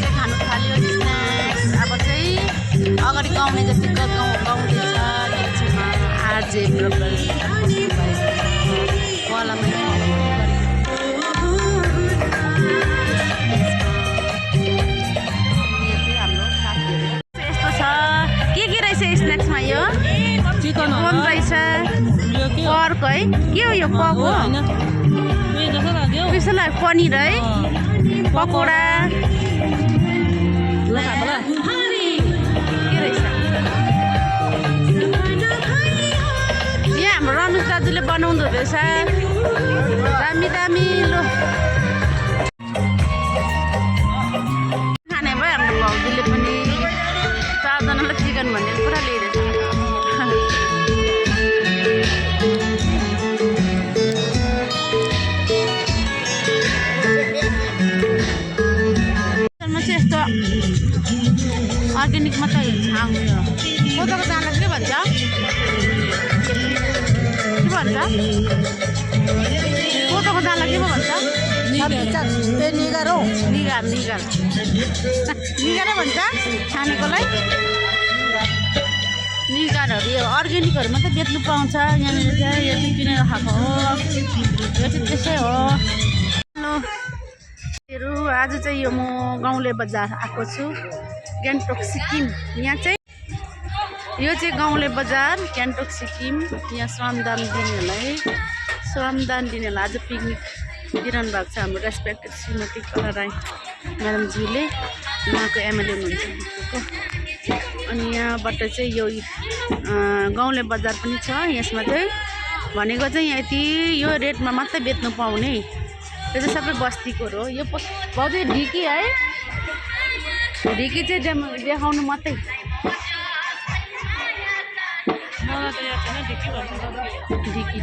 चाहिँ खानु थाल्यो स्न्याक्स। अब चाहिँ अगाडि गाउने जतिको गाउँदैछ छेउमा आरजे ब्रोकर उहाँलाई मैले हाम्रो साथीहरू यस्तो छ। के रहेछ स्न्याक्समा? यो चिकन रहेछ, पर्क है? के हो यो? पर्क हो? त्यसो लाग्यो पनिर है, पकौडा के रहेछ? यहाँ हाम्रो रमेश दाजुले बनाउँदो रहेछ, दामी दामी। लो खाने भयो हाम्रो भाउजूले पनि। 4 जनालाई चिकन भन्ने पुरा ल्याइरहेछ। यस्तो अर्ग्यानिक मात्रै छाङ उयो कोदोको दाना के भन्छ? के भन्छ? कोदोको दाना के पो भन्छ? निगार हो, निगार निगार निगारै भन्छ खानेकोलाई। निगारहरू यो अर्ग्यानिकहरू मात्रै बेच्नु पाउँछ यहाँनिर चाहिँ। यो चाहिँ किनेर खाएको हो, यो चाहिँ त्यसै हो। हेलो, आज चाहिँ यो म गाउँले बजार आएको छु, गान्तोक सिक्किम। यहाँ चाहिँ यो चाहिँ गाउँले बजार गान्तोक सिक्किम। यहाँ श्रमदान दिनेहरूलाई आज पिकनिक दिइरहनु भएको छ हाम्रो रेस्पेक्टेड श्रीमती कला राई म्याडमज्यूले। उहाँको एमएलए हुनुहुन्छ। अनि यहाँबाट चाहिँ यो गाउँले बजार पनि छ। यसमा चाहिँ भनेको चाहिँ यहाँ यति यो रेटमा मात्रै बेच्नु पाउने। यो चाहिँ सबै बस्तीको हो। यो भाउजू ढिकी है, ढिकी चाहिँ देखाउनु मात्रै। ढिकी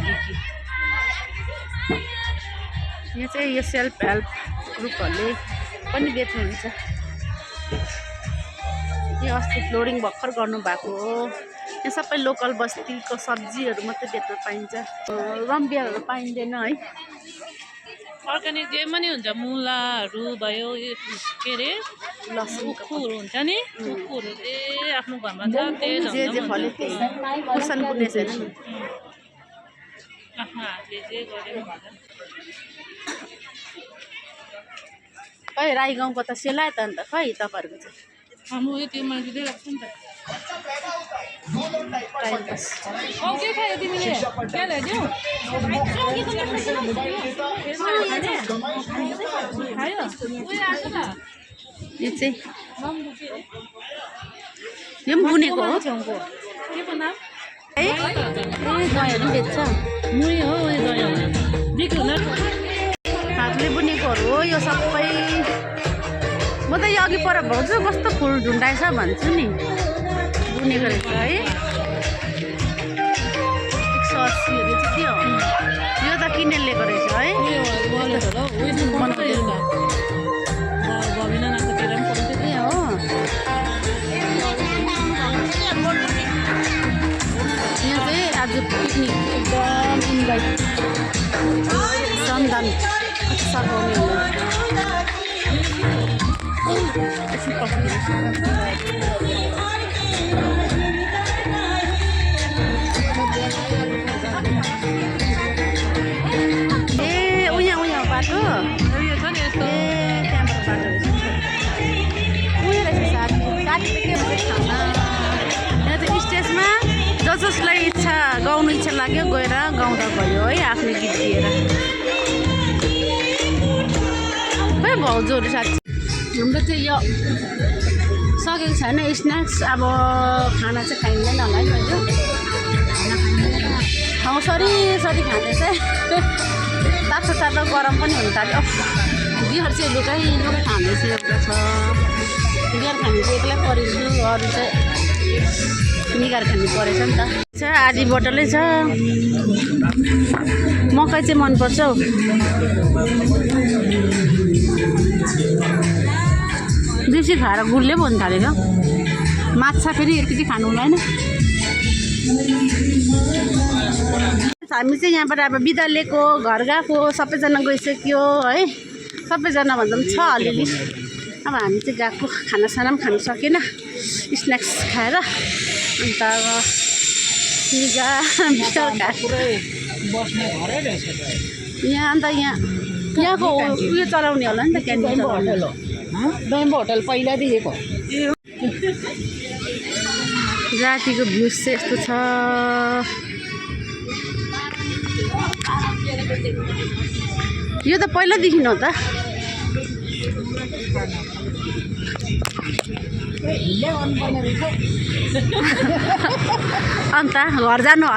यहाँ चाहिँ यो सेल्फ हेल्प ग्रुपहरूले पनि बेच्नुहुन्छ। यो अस्ति फ्लोरिङ भर्खर गर्नुभएको हो। यहाँ सबै लोकल बस्तीको सब्जीहरू मात्रै बेच्न पाइन्छ, रम्बियाहरू पाइँदैन है। अर्ग्यानिक जे पनि हुन्छ, मुलाहरू भयो, के अरे लसुन हुन्छ नि, उखुहरू आफ्नो घरमा छ त्यही जे फल्यो त्यही कुसन कुनै छैन नि। आफ्नो हातले जे गरेर हुन्छ। खै राई गाउँको त सेलायो त अन्त। खै तपाईँहरूको चाहिँ हाम्रो यति मैले दिइरहेको छु नि त। Time pass. के खायो तिमीले? के ल्याइदियौ? खायो? यो चाहिँ यो पनि बुनेको हो के को नाम? है। गयोहरू पनि बेच्छ। मुही हो, उयो गयो बिक्री हुन। हातले बुनेकोहरू हो यो सबै। म त यो अघि पर भाउजू कस्तो फुल झुन्डाएछ भन्छु नि। बुनेको रहेछ है। 180हरू चाहिँ के हो? यो त किनेर ल्याएको रहेछ है। ए हो। यहाँ चाहिँ आज पिकनिक एकदम इन्भाइट श्रमदान सघाउने बाटो उयो छ नि यस्तो। त्यहाँबाट बाटो रहेछ। उयो रहेछ साथी के भन्छ खाना। यहाँ चाहिँ स्टेजमा जसलाई इच्छा गाउनु इच्छा लाग्यो गएर गाउँदा भयो है, आफ्नो गीत दिएर। खै भाउजूहरू साथी हाम्रो चाहिँ यो सकेको छैन स्न्याक्स। अब खाना चाहिँ खाइँदैन होला है भाउजू? ठाउँ सरी खाँदैछ। तातो गरम पनि हुन थाल्यो। बिहार चाहिँ लुकै खाँदैछ एउटा छ। बिहार खाने चाहिँ एक्लै परेछु, अरू चाहिँ निगार खानु परेछ नि त। आधी बोतलै छ। मकै चाहिँ मनपर्छ हौ। बेसी खाएर गुडले भन्नु थालेको। माछा फेरि यति खानु हुँदैन। हामी चाहिँ यहाँबाट अब बिदा लिएको, घर गएको, सबैजना गइसक्यो है। सबैजना भन्दा पनि छ अलिअलि। अब हामी चाहिँ गएको खानासाना पनि खानु सकेन स्न्याक्स खाएर अन्त सिगा विशाल बस्ने घरै रहेछ यहाँ अन्त यहाँको उयो चलाउने होला नि त क्यान्टिन चलाउने बेम्बो होटल पहिलादेखिको रातिको भ्यूज चाहिँ यस्तो छ यो त पहिलादेखि हो त अन्त घर जानु